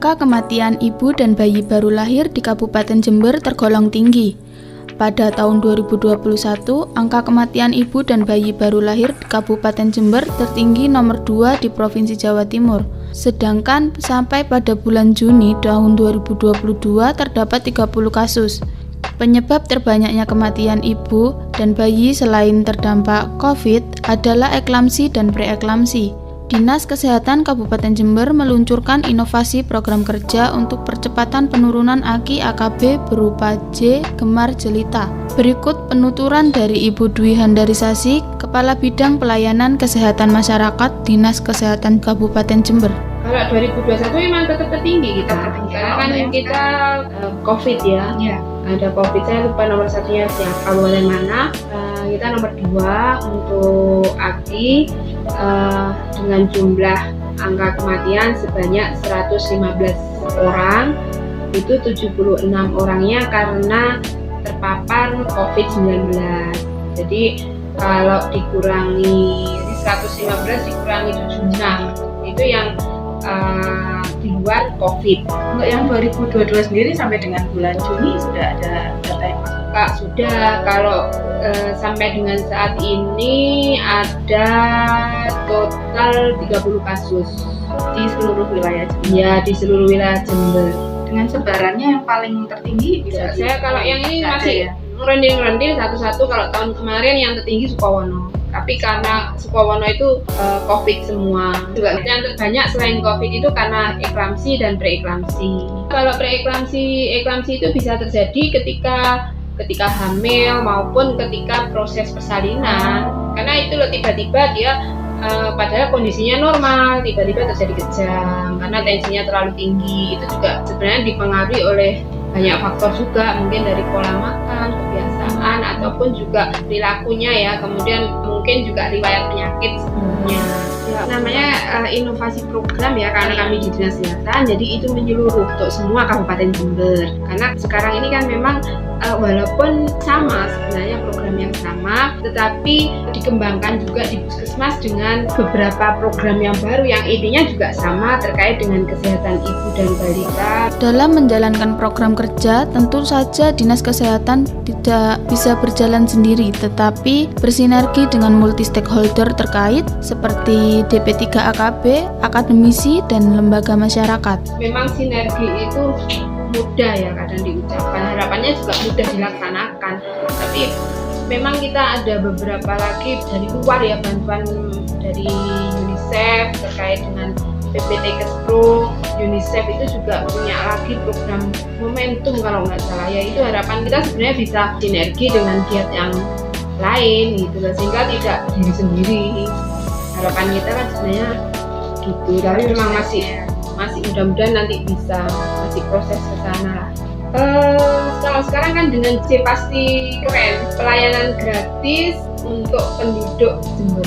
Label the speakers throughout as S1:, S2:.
S1: Angka kematian ibu dan bayi baru lahir di Kabupaten Jember tergolong tinggi. Pada tahun 2021, angka kematian ibu dan bayi baru lahir di Kabupaten Jember tertinggi nomor 2 di Provinsi Jawa Timur. Sedangkan sampai pada bulan Juni tahun 2022 terdapat 30 kasus. Penyebab terbanyaknya kematian ibu dan bayi selain terdampak COVID adalah eklamsi dan preeklamsi. Dinas Kesehatan Kabupaten Jember meluncurkan inovasi program kerja untuk percepatan penurunan AKI AKB berupa J Gemar Jelita. Berikut penuturan dari Ibu Dwi Handarisasi, Kepala Bidang Pelayanan Kesehatan Masyarakat Dinas Kesehatan Kabupaten Jember.
S2: Kalau 2021 memang tetap tertinggi kita, karena kan kita COVID ya. Ada COVID, saya lupa nomor satunya siapa, kabupaten mana. Kita nomor 2 untuk AKI dengan jumlah angka kematian sebanyak 115 orang. Itu 76 orangnya karena terpapar COVID-19. Jadi kalau dikurangi 115 dikurangi 76 itu yang di luar COVID.
S3: Untuk yang 2022 sendiri sampai dengan bulan Juni sudah ada data yang
S2: sudah. Kalau sampai dengan saat ini ada total 30 kasus
S3: di seluruh wilayah Jember.
S2: Ya, di seluruh wilayah Jember.
S3: Dengan sebarannya yang paling tertinggi bisa
S2: saya kalau yang ini masih ngerendil satu-satu. Kalau tahun kemarin yang tertinggi Sukowono. Tapi karena Sukowono itu COVID semua. Juga yang terbanyak selain COVID itu karena eklamsi dan preeklamsi. Kalau eklamsi itu bisa terjadi ketika hamil maupun ketika proses persalinan. Karena itu loh tiba-tiba dia padahal kondisinya normal, tiba-tiba terjadi kejang karena tensinya terlalu tinggi. Itu juga sebenarnya dipengaruhi oleh banyak faktor juga, mungkin dari pola makan, kebiasaan, ataupun juga perilakunya ya, kemudian mungkin juga riwayat penyakit sebelumnya. Ya, namanya inovasi program ya, karena kami di Dinas Kesehatan, jadi itu menyeluruh untuk semua Kabupaten Jember. Karena sekarang ini kan memang walaupun sama sebenarnya program yang sama, tetapi dikembangkan juga di Puskesmas dengan beberapa program yang baru yang intinya juga sama terkait dengan kesehatan ibu dan balita.
S1: Dalam menjalankan program kerja, tentu saja Dinas Kesehatan tidak bisa berjalan sendiri, tetapi bersinergi dengan multi stakeholder terkait seperti DP3AKB, akademisi, dan lembaga masyarakat.
S2: Memang sinergi itu mudah ya kadang diucapkan, harapannya juga mudah dilaksanakan, tapi memang kita ada beberapa lagi dari luar ya, bantuan dari UNICEF terkait dengan PPT Kespro. UNICEF itu juga punya lagi program momentum kalau nggak salah ya, itu harapan kita sebenarnya bisa sinergi dengan giat yang lain gitu loh, sehingga tidak berdiri sendiri. Harapan kita kan sebenarnya gitu, tapi memang masih mudah-mudahan nanti bisa, masih proses ke sana lah. Kalau sekarang kan dengan C pasti keren, pelayanan gratis untuk penduduk Jember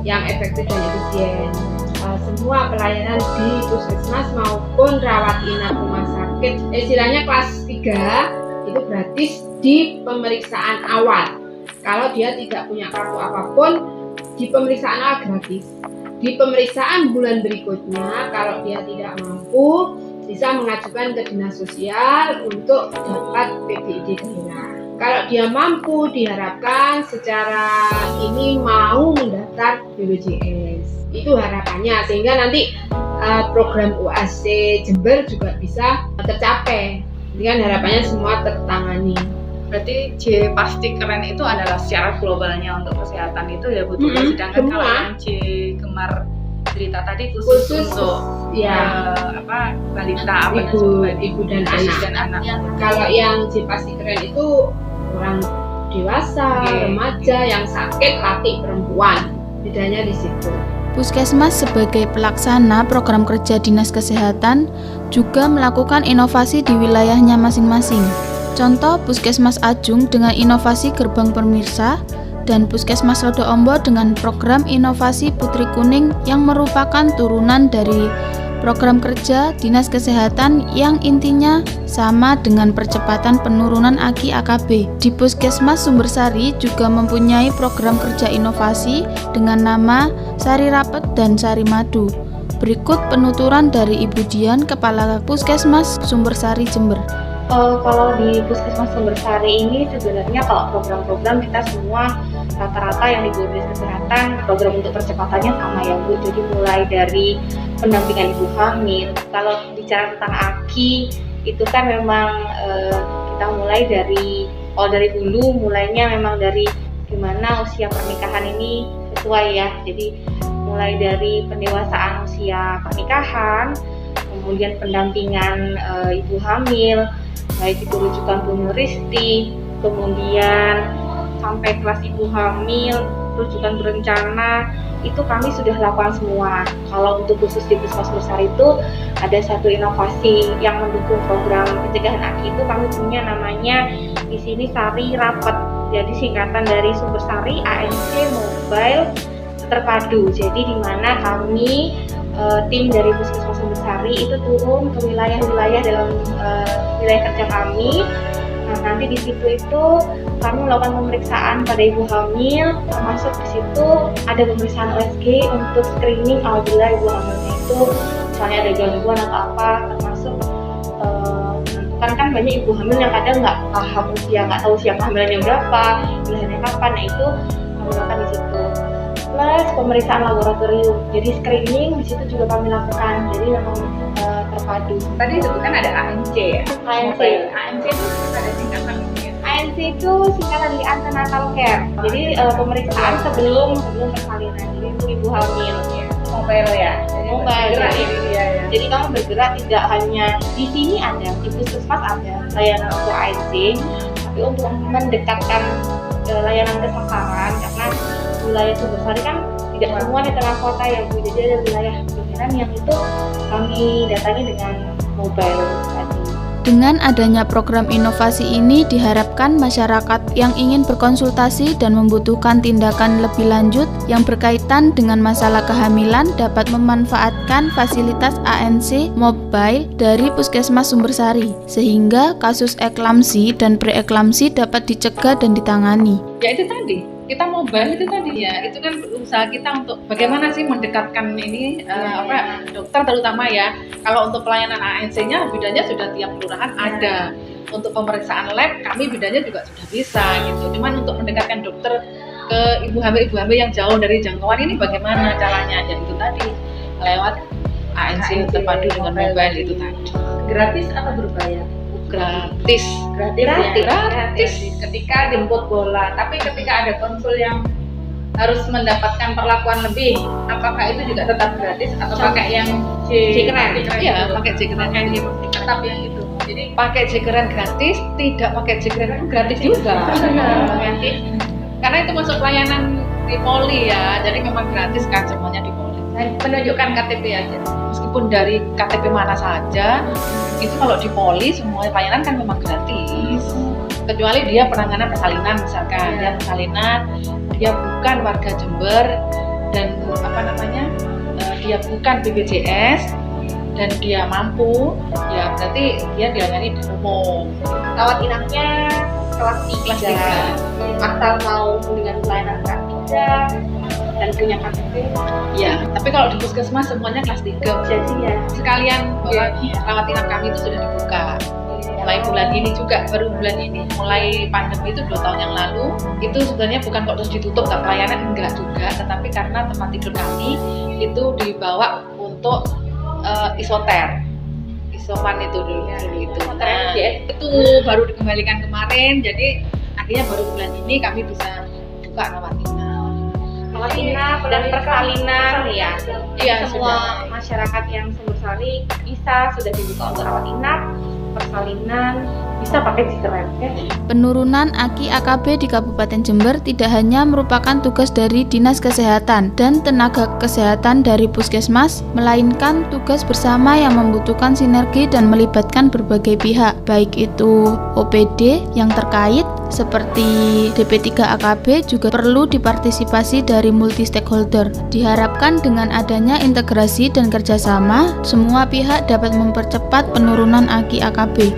S2: yang efektif dan efisien. Semua pelayanan di puskesmas maupun rawat inap rumah sakit, istilahnya kelas 3 itu gratis di pemeriksaan awal. Kalau dia tidak punya kartu apapun, di pemeriksaan awal gratis. Di pemeriksaan bulan berikutnya, kalau dia tidak mampu, bisa mengajukan ke dinas sosial untuk dapat PBID daerah. Kalau dia mampu, diharapkan secara ini mau mendaftar BPJS. Itu harapannya, sehingga nanti program UAC Jember juga bisa tercapai. Dengan harapannya semua tertangani.
S3: Berarti J pasti keren itu adalah secara globalnya untuk kesehatan itu ya Bu. Sedangkan kalau yang J Gemar Jelita tadi khusus untuk balita,
S2: ibu dan anak. Kalau yang J pasti keren itu orang dewasa, remaja yang sakit, laki, perempuan. Bedanya di situ.
S1: Puskesmas sebagai pelaksana program kerja Dinas Kesehatan juga melakukan inovasi di wilayahnya masing-masing. Contoh Puskesmas Ajung dengan inovasi gerbang pemirsa dan Puskesmas Lodo Ombo dengan program inovasi Putri Kuning yang merupakan turunan dari program kerja Dinas Kesehatan yang intinya sama dengan percepatan penurunan AKI AKB. Di Puskesmas Sumbersari juga mempunyai program kerja inovasi dengan nama Sari Rapet dan Sari Madu. Berikut penuturan dari Ibu Dian, Kepala Puskesmas Sumbersari, Jember.
S4: Kalau di Puskesmas Sumbersari ini sebenarnya kalau program-program kita semua rata-rata yang di Dinas Kesehatan program untuk percepatannya sama ya Bu. Jadi mulai dari pendampingan ibu hamil. Kalau bicara tentang AKI itu kan memang kita mulai dari dulu mulainya memang dari gimana usia pernikahan ini sesuai ya. Jadi mulai dari pendewasaan usia pernikahan, kemudian pendampingan ibu hamil, baik itu rujukan Bu Nuristi, kemudian sampai kelas ibu hamil, rujukan berencana, itu kami sudah lakukan semua. Kalau untuk khusus di Puskesmas Sumbersari itu ada satu inovasi yang mendukung program pencegahan AKI itu kami punya namanya di sini Sari Rapet. Jadi singkatan dari Sumbersari ANC Mobile Terpadu. Jadi di mana kami tim dari Puskesmas Sumbersari itu turun ke wilayah-wilayah dalam wilayah kerja kami. Nah, nanti di situ itu kami melakukan pemeriksaan pada ibu hamil, termasuk di situ ada pemeriksaan USG untuk screening apabila ibu hamilnya itu misalnya ada gangguan atau apa, termasuk kan banyak ibu hamil yang kadang nggak paham usia, nggak tahu usia kehamilannya berapa, bulannya kapan. Nah itu kami lakukan di situ. Plus pemeriksaan laboratorium, jadi screening di situ juga kami lakukan. Jadi memang terpadu.
S3: Tadi disebutkan ada ANC ya?
S4: ANC
S3: itu ada singkatan ya?
S4: ANC itu singkatan dari antenatal care. Jadi pemeriksaan sebelum persalinan. Jadi untuk ibu hamil.
S3: Mobile ya?
S4: Mobile.
S3: Ya.
S4: Jadi kamu bergerak tidak hanya di sini ada, di Puskesmas ada layanan untuk ANC, tapi untuk mendekatkan layanan ke sasaran karena wilayah Sumbersari kan tidak semua di tengah kota ya Bu. Jadi ada wilayah pinggiran yang itu kami datangi dengan mobile tadi.
S1: Dengan adanya program inovasi ini diharapkan masyarakat yang ingin berkonsultasi dan membutuhkan tindakan lebih lanjut yang berkaitan dengan masalah kehamilan dapat memanfaatkan fasilitas ANC mobile dari Puskesmas Sumbersari sehingga kasus eklamsi dan preeklamsi dapat dicegah dan ditangani.
S3: Ya itu tadi, kita mobile itu tadi ya, itu kan usaha kita untuk bagaimana sih mendekatkan ini dokter terutama ya. Kalau untuk pelayanan ANC-nya bidanya sudah tiap kelurahan ada. Untuk pemeriksaan lab kami bidanya juga sudah bisa gitu. Cuman untuk mendekatkan dokter ke ibu hamil yang jauh dari jangkauan ini bagaimana caranya? Ya itu tadi lewat ANC terpadu dengan mobile itu tadi.
S4: Gratis atau berbayar?
S3: Gratis. Ketika jemput bola, tapi ketika ada konsul yang harus mendapatkan perlakuan lebih, apakah itu juga tetap gratis atau pakai yang J-Keren? Iya, pakai J-Keren tetap yang itu. Jadi pakai J-Keren gratis, tidak pakai J-Keren gratis juga. Gratis. Karena itu masuk pelayanan di poli ya, jadi memang gratis kan semuanya di poli. Menunjukkan KTP aja, meskipun dari KTP mana saja, itu kalau di poli semua pelayanan kan memang gratis. Kecuali dia penanganan persalinan misalkan, dia persalinan, dia bukan warga Jember dan dia bukan BPJS dan dia mampu, ya berarti dia dilayani di umum.
S4: Rawat inapnya kelas 3. Asal mau dengan pelayanan kelas 3 dan punya KTP.
S3: Ya, tapi kalau di Puskesmas semuanya kelas 3.
S4: Jadi ya
S3: sekalian bahwa rawat inap kami itu sudah dibuka. Mulai bulan ini juga, baru bulan ini, mulai pandemi itu 2 tahun yang lalu, itu sebenarnya bukan kok terus ditutup tak pelayanan, enggak juga, tetapi karena tempat tidur kami itu dibawa untuk isoman itu dulu itu. Nah, itu baru dikembalikan kemarin, jadi akhirnya baru bulan ini kami bisa buka rawat inap
S4: dan persalinan ya.
S3: Iya,
S4: semua masyarakat yang Sumbersari bisa sudah dibuka untuk rawat inap, persalinan, bisa pakai J-Keren ya.
S1: Penurunan AKI AKB di Kabupaten Jember tidak hanya merupakan tugas dari Dinas Kesehatan dan tenaga kesehatan dari Puskesmas, melainkan tugas bersama yang membutuhkan sinergi dan melibatkan berbagai pihak, baik itu OPD yang terkait seperti DP3 AKB juga perlu dipartisipasi dari multi stakeholder. Diharapkan dengan adanya integrasi dan kerjasama, semua pihak dapat mempercepat penurunan AKI AKB.